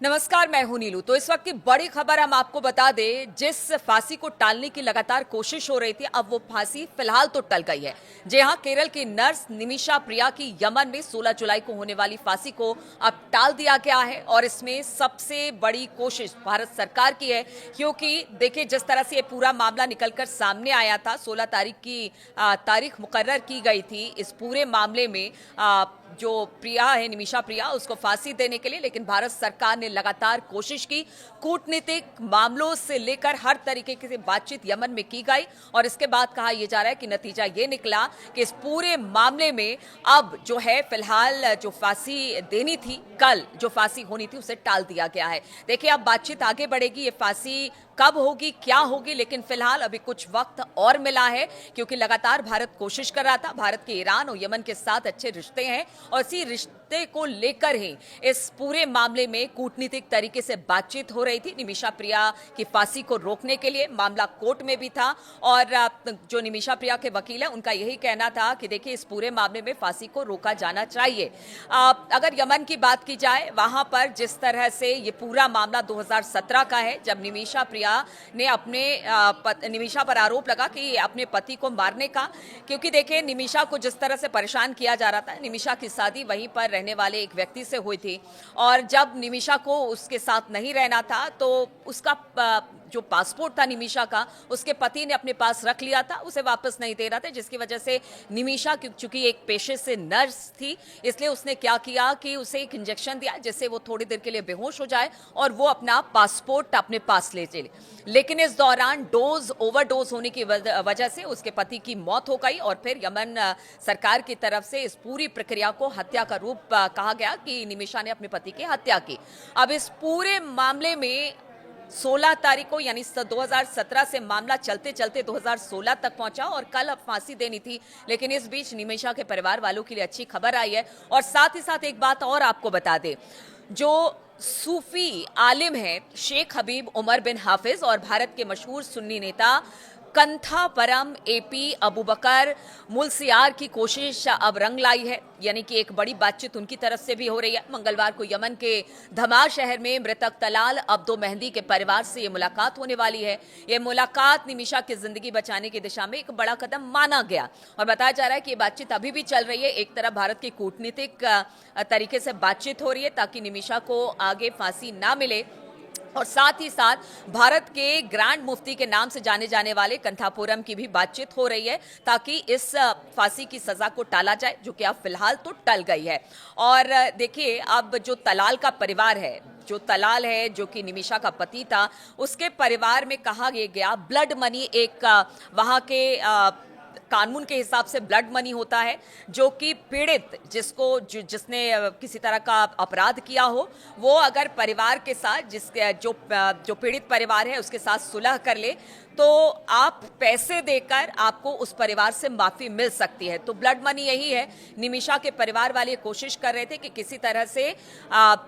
नमस्कार, मैं हूं नीलू। तो इस वक्त की बड़ी खबर हम आपको बता दें, जिस फांसी को टालने की लगातार कोशिश हो रही थी, अब वो फांसी फिलहाल तो टल गई है। जी हां, केरल की नर्स निमिषा प्रिया की यमन में 16 जुलाई को होने वाली फांसी को अब टाल दिया गया है और इसमें सबसे बड़ी कोशिश भारत सरकार की है, क्योंकि देखिए जिस तरह से ये पूरा मामला निकलकर सामने आया था, 16 तारीख की तारीख मुकर्रर की गई थी इस पूरे मामले में जो प्रिया है, निमिषा प्रिया, उसको फांसी देने के लिए, लेकिन भारत सरकार ने लगातार कोशिश की। कूटनीतिक मामलों से लेकर हर तरीके की बातचीत यमन में की गई और इसके बाद कहा यह जा रहा है कि नतीजा ये निकला कि इस पूरे मामले में अब जो है फिलहाल जो फांसी देनी थी, कल जो फांसी होनी थी, उसे टाल दिया गया है। देखिए अब बातचीत आगे बढ़ेगी, ये फांसी कब होगी, क्या होगी, लेकिन फिलहाल अभी कुछ वक्त और मिला है, क्योंकि लगातार भारत कोशिश कर रहा था। भारत के ईरान और यमन के साथ अच्छे रिश्ते हैं और इसी रिश्ते को लेकर ही इस पूरे मामले में कूटनीतिक तरीके से बातचीत हो रही थी। निमिषा प्रिया की फांसी को रोकने के लिए मामला कोर्ट में भी था और जो निमिषा प्रिया के वकील हैं, उनका यही कहना था कि देखिए इस पूरे मामले में फांसी को रोका जाना चाहिए। अगर यमन की बात की जाए, वहां पर जिस तरह से ये पूरा मामला 2017 का है, जब निमिषा प्रिया ने अपने निमिषा पर आरोप लगा कि अपने पति को मारने का, क्योंकि देखिए निमिषा को जिस तरह से परेशान किया जा रहा था, निमिषा की शादी वहीं पर रहने वाले एक व्यक्ति से हुई थी और जब निमिषा को उसके साथ नहीं रहना था तो उसका जो पासपोर्ट था निमिषा का, उसके पति ने अपने पास रख लिया था, उसे वापस नहीं दे रहा था, जिसकी वजह से निमिषा चूंकि एक पेशे से नर्स थी, इसलिए उसने क्या किया कि उसे एक इंजेक्शन दिया जिससे वो थोड़ी देर के लिए बेहोश हो जाए और वो अपना पासपोर्ट अपने पास ले चले। लेकिन इस दौरान ओवरडोज होने की वजह से उसके पति की मौत हो गई और फिर यमन सरकार की तरफ से इस पूरी प्रक्रिया को हत्या का रूप कहा गया कि निमिषा ने अपने पति की हत्या की। अब इस पूरे मामले में 16 तारीख को यानी 2017 से मामला चलते चलते 2016 तक पहुंचा और कल अब फांसी देनी थी, लेकिन इस बीच निमिषा के परिवार वालों के लिए अच्छी खबर आई है। और साथ ही साथ एक बात और आपको बता दें, जो सूफी आलिम हैं शेख हबीब उमर बिन हाफिज और भारत के मशहूर सुन्नी नेता कंथापरम एपी अबू बकर मुलसियार की कोशिश अब रंग लाई है, यानी कि एक बड़ी बातचीत उनकी तरफ से भी हो रही है। मंगलवार को यमन के धमार शहर में मृतक तलाल अब्दो मेहंदी के परिवार से ये मुलाकात होने वाली है। ये मुलाकात निमिषा की जिंदगी बचाने की दिशा में एक बड़ा कदम माना गया और बताया जा रहा है कि ये बातचीत अभी भी चल रही है। एक तरफ भारत की कूटनीतिक तरीके से बातचीत हो रही है ताकि निमिषा को आगे फांसी ना मिले और साथ ही साथ भारत के ग्रैंड मुफ्ती के नाम से जाने जाने वाले कंथापुरम की भी बातचीत हो रही है ताकि इस फांसी की सजा को टाला जाए, जो कि अब फिलहाल तो टल गई है। और देखिए अब जो तलाल का परिवार है, जो तलाल है जो कि निमिषा का पति था, उसके परिवार में कहा गया ब्लड मनी एक वहां के कानून के हिसाब से ब्लड मनी होता है, जो कि पीड़ित जिसने किसी तरह का अपराध किया हो, वो अगर परिवार के साथ जो पीड़ित परिवार है उसके साथ सुलह कर ले तो आप पैसे देकर आपको उस परिवार से माफी मिल सकती है। तो ब्लड मनी यही है। निमिषा के परिवार वाले कोशिश कर रहे थे कि किसी तरह से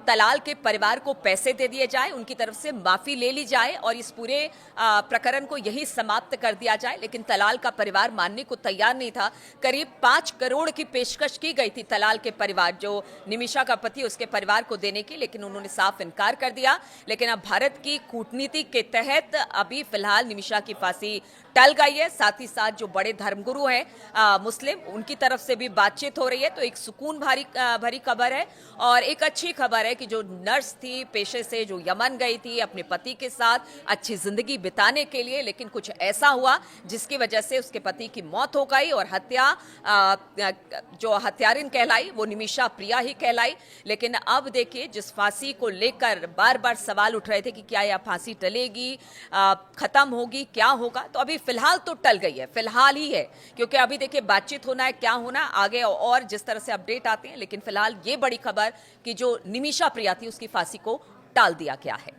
तलाल के परिवार को पैसे दे दिए जाए, उनकी तरफ से माफी ले ली जाए और इस पूरे प्रकरण को यही समाप्त कर दिया जाए, लेकिन तलाल का परिवार मानने को तैयार नहीं था। करीब 5 करोड़ की पेशकश की गई थी तलाल के परिवार, जो निमिषा का पति, उसके परिवार को देने की, लेकिन उन्होंने साफ इनकार कर दिया। लेकिन अब भारत की कूटनीति के तहत अभी फिलहाल निमिषा की फांसी टल गई है। साथ ही साथ जो बड़े धर्मगुरु हैं मुस्लिम, उनकी तरफ से भी बातचीत हो रही है। तो एक सुकून भरी खबर है और एक अच्छी खबर है कि जो नर्स थी पेशे से, जो यमन गई थी अपने पति के साथ अच्छी जिंदगी बिताने के लिए, लेकिन कुछ ऐसा हुआ जिसकी वजह से उसके पति की मौत हो गई और हत्या जो हत्यारिन कहलाई वो निमिषा प्रिया ही कहलाई। लेकिन अब देखिए जिस फांसी को लेकर बार बार सवाल उठ रहे थे कि क्या यह फांसी टलेगी, खत्म होगी, क्या होगा, तो अभी फिलहाल तो टल गई है, फिलहाल ही है, क्योंकि अभी देखिए बातचीत होना है, क्या होना आगे और जिस तरह से अपडेट आते हैं। लेकिन फिलहाल ये बड़ी खबर कि जो निमिषा प्रिया थी उसकी फांसी को टाल दिया गया है।